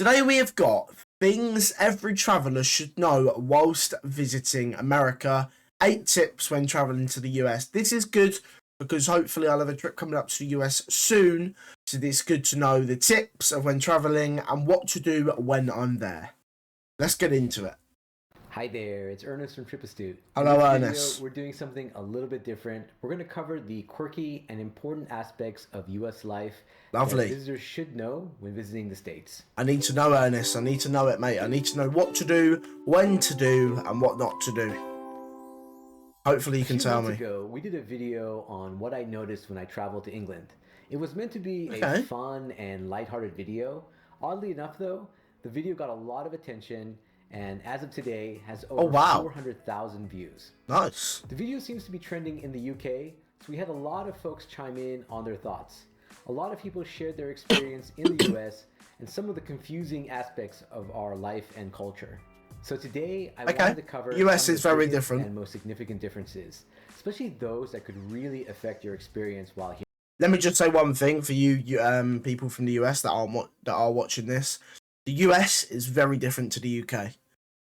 Today we have got things every traveller should know whilst visiting America. 8 tips when travelling to the US. This is good because hopefully I'll have a trip coming up to the US soon. So it's good to know the tips of when travelling and what to do when I'm there. Let's get into it. Hi there, it's Ernest from Trip Astute. Hello, In this Ernest. video, we're doing something a little bit different. We're going to cover the quirky and important aspects of US life Lovely. that visitors should know when visiting the States. I need to know, Ernest. I need to know it, mate. I need to know what to do, when to do, and what not to do. Hopefully you can tell me. A few months ago, we did a video on what I noticed when I traveled to England. It was meant to be a fun and lighthearted video. Oddly enough, though, the video got a lot of attention and as of today has over 400,000 views. Nice. The video seems to be trending in the UK, so we had a lot of folks chime in on their thoughts. A lot of people shared their experience in the US and some of the confusing aspects of our life and culture. So today I wanted to cover US is very different and most significant differences, especially those that could really affect your experience while here. Let me just say one thing for you people from the US that are watching this. The US is very different to the UK.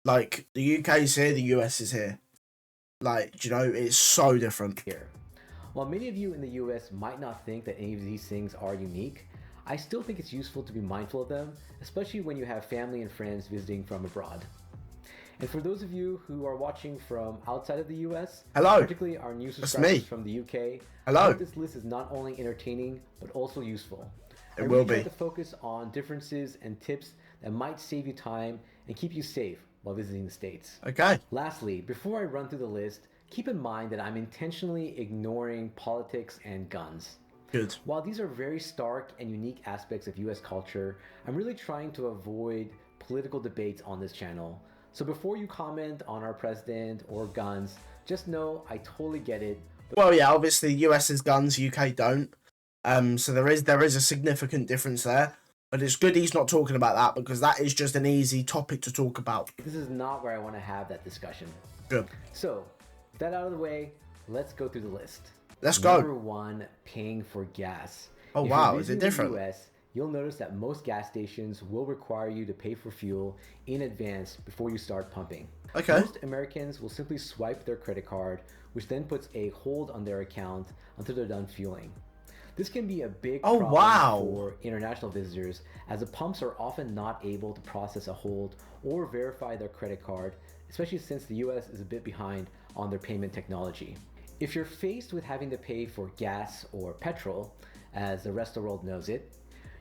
Like, the UK is here, the US is here. Like, you know, it's so different. Here. While many of you in the US might not think that any of these things are unique, I still think it's useful to be mindful of them, especially when you have family and friends visiting from abroad. And for those of you who are watching from outside of the US, hello, particularly our new subscribers from the UK, hello. I hope this list is not only entertaining, but also useful. It will be. I try to focus on differences and tips that might save you time and keep you safe while visiting the States. Okay. Lastly, before I run through the list, keep in mind that I'm intentionally ignoring politics and guns. Good. While these are very stark and unique aspects of US culture, I'm really trying to avoid political debates on this channel. So before you comment on our president or guns, just know I totally get it. Well, yeah, obviously US has guns, UK don't. So there is a significant difference there. But it's good he's not talking about that because that is just an easy topic to talk about. This is not where I want to have that discussion. Good. So, with that out of the way, let's go through the list. Let's go. Number 1, paying for gas. Oh, wow, is it different? In the US, you'll notice that most gas stations will require you to pay for fuel in advance before you start pumping. Okay. Most Americans will simply swipe their credit card, which then puts a hold on their account until they're done fueling. This can be a big problem for international visitors, as the pumps are often not able to process a hold or verify their credit card, especially since the US is a bit behind on their payment technology. If you're faced with having to pay for gas or petrol, as the rest of the world knows it,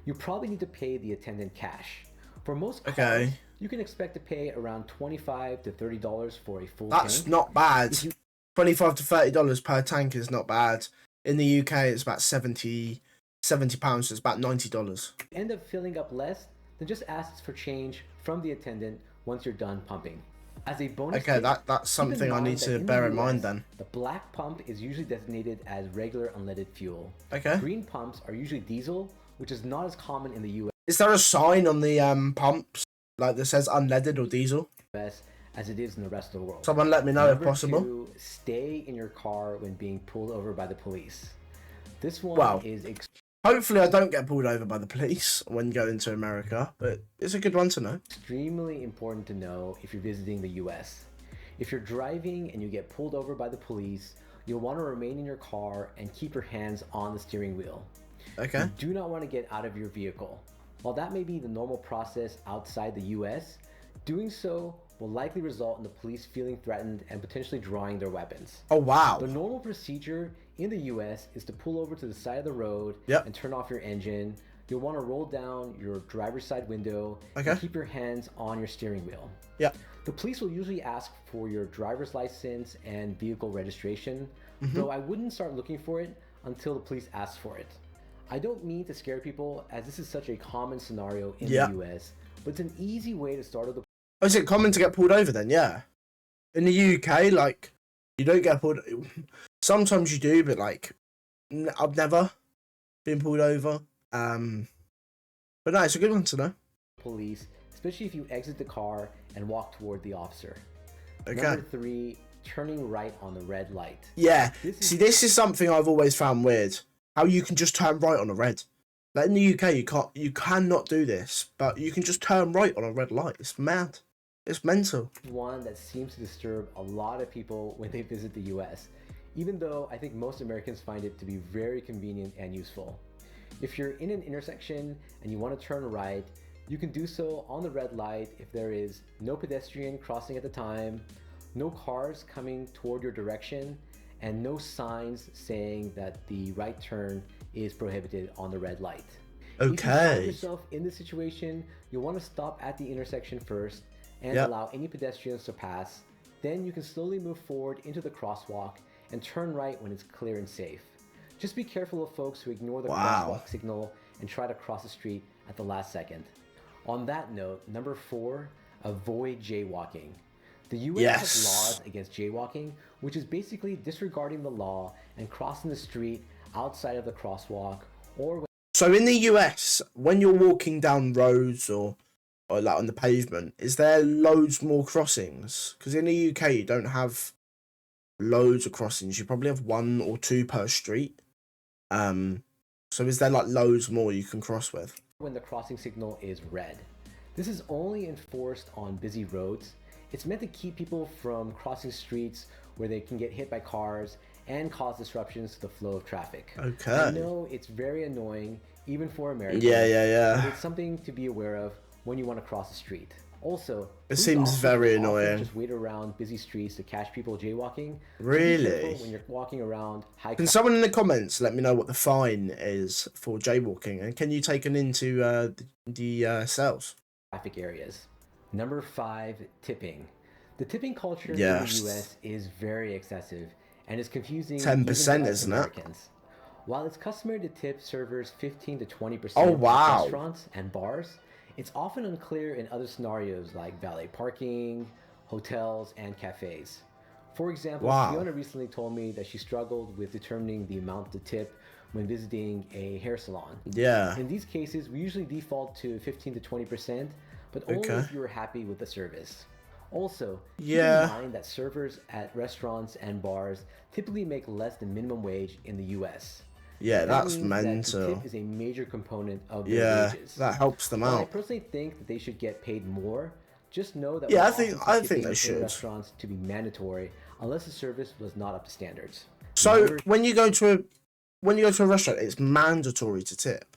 you probably need to pay the attendant cash. For most cars, you can expect to pay around $25 to $30 for a full tank. That's not bad. $25 to $30 per tank is not bad. In the UK, it's about £70, so it's about $90. If you end up filling up less, then just ask for change from the attendant once you're done pumping. As a bonus tip, that's something I need to bear in mind then. The black pump is usually designated as regular unleaded fuel. Okay. Green pumps are usually diesel, which is not as common in the US. Is there a sign on the pumps like that says unleaded or diesel? As it is in the rest of the world. Someone let me know if possible. Number 2, stay in your car when being pulled over by the police. This one is hopefully I don't get pulled over by the police when going to America, but it's a good one to know. Extremely important to know if you're visiting the US. If you're driving and you get pulled over by the police, you'll want to remain in your car and keep your hands on the steering wheel. Okay. You do not want to get out of your vehicle. While that may be the normal process outside the US, doing so will likely result in the police feeling threatened and potentially drawing their weapons. Oh, wow. The normal procedure in the US is to pull over to the side of the road and turn off your engine. You'll want to roll down your driver's side window and keep your hands on your steering wheel. Yeah. The police will usually ask for your driver's license and vehicle registration, though I wouldn't start looking for it until the police ask for it. I don't mean to scare people, as this is such a common scenario in the US, but it's an easy way to start with the... Oh, is it common to get pulled over then? Yeah. In the UK, like, you don't get pulled... Sometimes you do, but, like, I've never been pulled over. But no, it's a good one to know. Police, especially if you exit the car and walk toward the officer. Okay. Number 3, turning right on the red light. Yeah. This is something I've always found weird. How you can just turn right on a red. Like in the UK, you cannot do this, but you can just turn right on a red light. It's mad. It's mental. One that seems to disturb a lot of people when they visit the US, even though I think most Americans find it to be very convenient and useful. If you're in an intersection and you want to turn right, you can do so on the red light if there is no pedestrian crossing at the time, no cars coming toward your direction, and no signs saying that the right turn is prohibited on the red light. If you find Okay. yourself in this situation, you'll want to stop at the intersection first and Yep. allow any pedestrians to pass. Then you can slowly move forward into the crosswalk and turn right when it's clear and safe. Just be careful of folks who ignore the Wow. crosswalk signal and try to cross the street at the last second. On that note, number 4, avoid jaywalking. The US Yes. has laws against jaywalking, which is basically disregarding the law and crossing the street outside of the crosswalk or So in the US, when you're walking down roads or like on the pavement, is there loads more crossings? Because in the UK, you don't have loads of crossings. You probably have 1 or 2 per street. So is there like loads more you can cross with? when the crossing signal is red. This is only enforced on busy roads. It's meant to keep people from crossing streets where they can get hit by cars and cause disruptions to the flow of traffic. Okay. I know it's very annoying, even for Americans. Yeah. But it's something to be aware of when you want to cross the street. Also, It police seems officers very often annoying. just wait around busy streets to catch people jaywalking. So be Really? careful when you're walking around high Can someone in the comments let me know what the fine is for jaywalking, and can you take it into the cells? traffic areas. Number 5, tipping. The tipping culture Yes. in the US is very excessive and is confusing 10%, even to us isn't it? Americans. While it's customary to tip servers 15 to 20% Oh, at wow. restaurants and bars, it's often unclear in other scenarios like valet parking, hotels, and cafes. For example, Wow. Fiona recently told me that she struggled with determining the amount to tip when visiting a hair salon. Yeah. In these cases, we usually default to 15 to 20%, but only Okay. if you're happy with the service. Also, Yeah. keep in mind that servers at restaurants and bars typically make less than minimum wage in the US. Yeah, That that's means that the mental. tip is a major component of their Yeah, wages. that helps them While I out. personally think that they should get paid more, just know that Yeah, we I think- often see I think tipping they in should. restaurants to be mandatory unless the service was not up to standards. So Number when you go to a restaurant, it's mandatory to tip.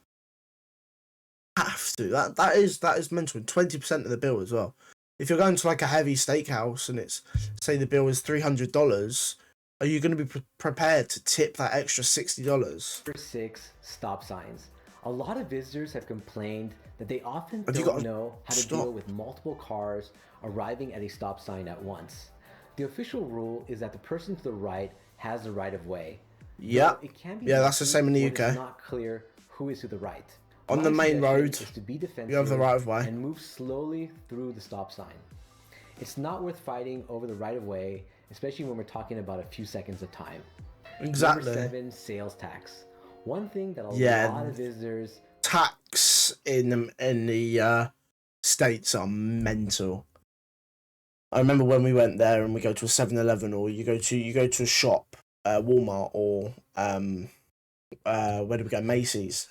Have to. That is mental. 20% of the bill as well. If you're going to like a heavy steakhouse and it's, say the bill is $300, are you going to be prepared to tip that extra $60? Number 6, stop signs. A lot of visitors have complained that they often Have you don't got- know how to stop. deal with multiple cars arriving at a stop sign at once. The official rule is that the person to the right has the right of way. Yeah. Though it can be Yeah, that's the messy same in the when UK. It's not clear who is to the right. On My the main suggestion road, is to be defensive you have the right of way. and move slowly through the stop sign. It's not worth fighting over the right of way, especially when we're talking about a few seconds of time. Exactly. Number 7, sales tax. One thing that a Yeah. lot of visitors Tax in the States are mental. I remember when we went there and we go to a 7-Eleven, or you go to a shop, Walmart, or where did we go? Macy's.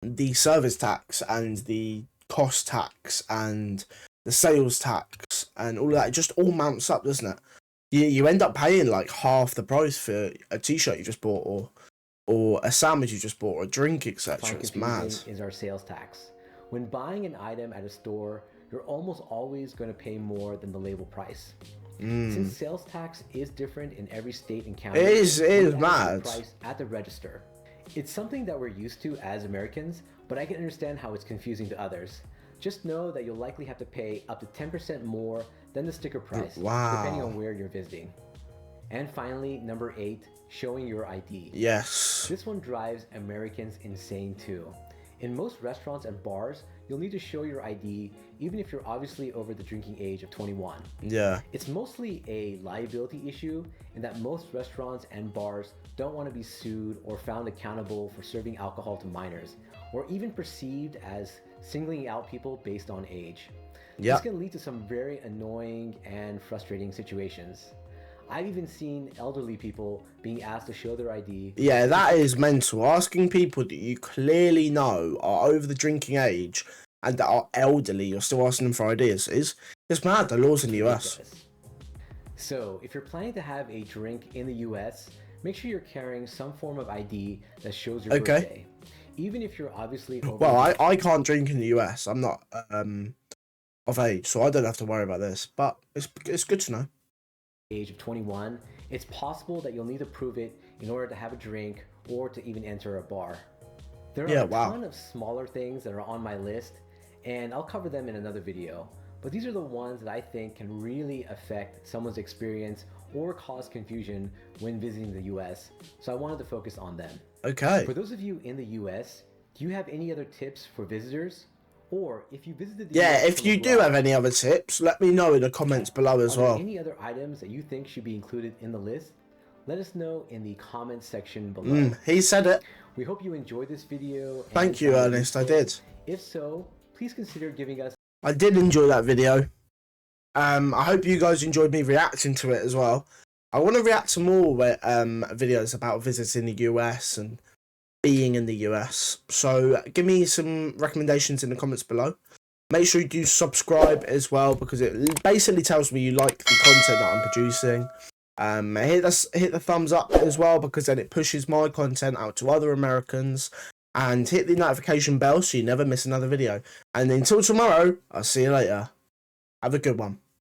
The service tax and the cost tax and the sales tax and all of that, it just all mounts up, doesn't it? You end up paying like half the price for a t-shirt you just bought, or a sandwich you just bought, or a drink, etc. find It's mad. confusing is our sales tax. When buying an item at a store, you're almost always going to pay more than the label price. Since sales tax is different in every state and county, It is we add the mad. price at the register. It's something that we're used to as Americans, but I can understand how it's confusing to others. Just know that you'll likely have to pay up to 10% more than the sticker price, Wow. depending on where you're visiting. And finally, number 8, showing your ID. Yes. This one drives Americans insane too. In most restaurants and bars, you'll need to show your ID even if you're obviously over the drinking age of 21. Yeah. It's mostly a liability issue in that most restaurants and bars don't want to be sued or found accountable for serving alcohol to minors, or even perceived as singling out people based on age. Yeah. This can lead to some very annoying and frustrating situations. I've even seen elderly people being asked to show their ID. Yeah, that is mental. Asking people that you clearly know are over the drinking age and that are elderly, you're still asking them for ideas. It's mad, the laws in the US. So, if you're planning to have a drink in the US, make sure you're carrying some form of ID that shows your birthday. Even if you're obviously over. Well, I can't drink in the US. I'm not of age, so I don't have to worry about this. But it's good to know. Age of 21, it's possible that you'll need to prove it in order to have a drink or to even enter a bar. There are a ton of smaller things that are on my list, and I'll cover them in another video. But these are the ones that I think can really affect someone's experience or cause confusion when visiting the US, so I wanted to focus on them. Okay. For those of you in the US, do you have any other tips for visitors? Or if you visited the US if you do have any other tips, let me know in the comments below as well. Any other items that you think should be included in the list? Let us know in the comments section below. He said it. We hope you enjoyed this video. Thank you, Ernest. I did. If so, please consider giving us. I did enjoy that video. I hope you guys enjoyed me reacting to it as well. I want to react to more videos about visiting the US and being in the US. So give me some recommendations in the comments below. Make sure you do subscribe as well, because it basically tells me you like the content that I'm producing. Hit the thumbs up as well, because then it pushes my content out to other Americans. And hit the notification bell so you never miss another video. And until tomorrow, I'll see you later. Have a good one.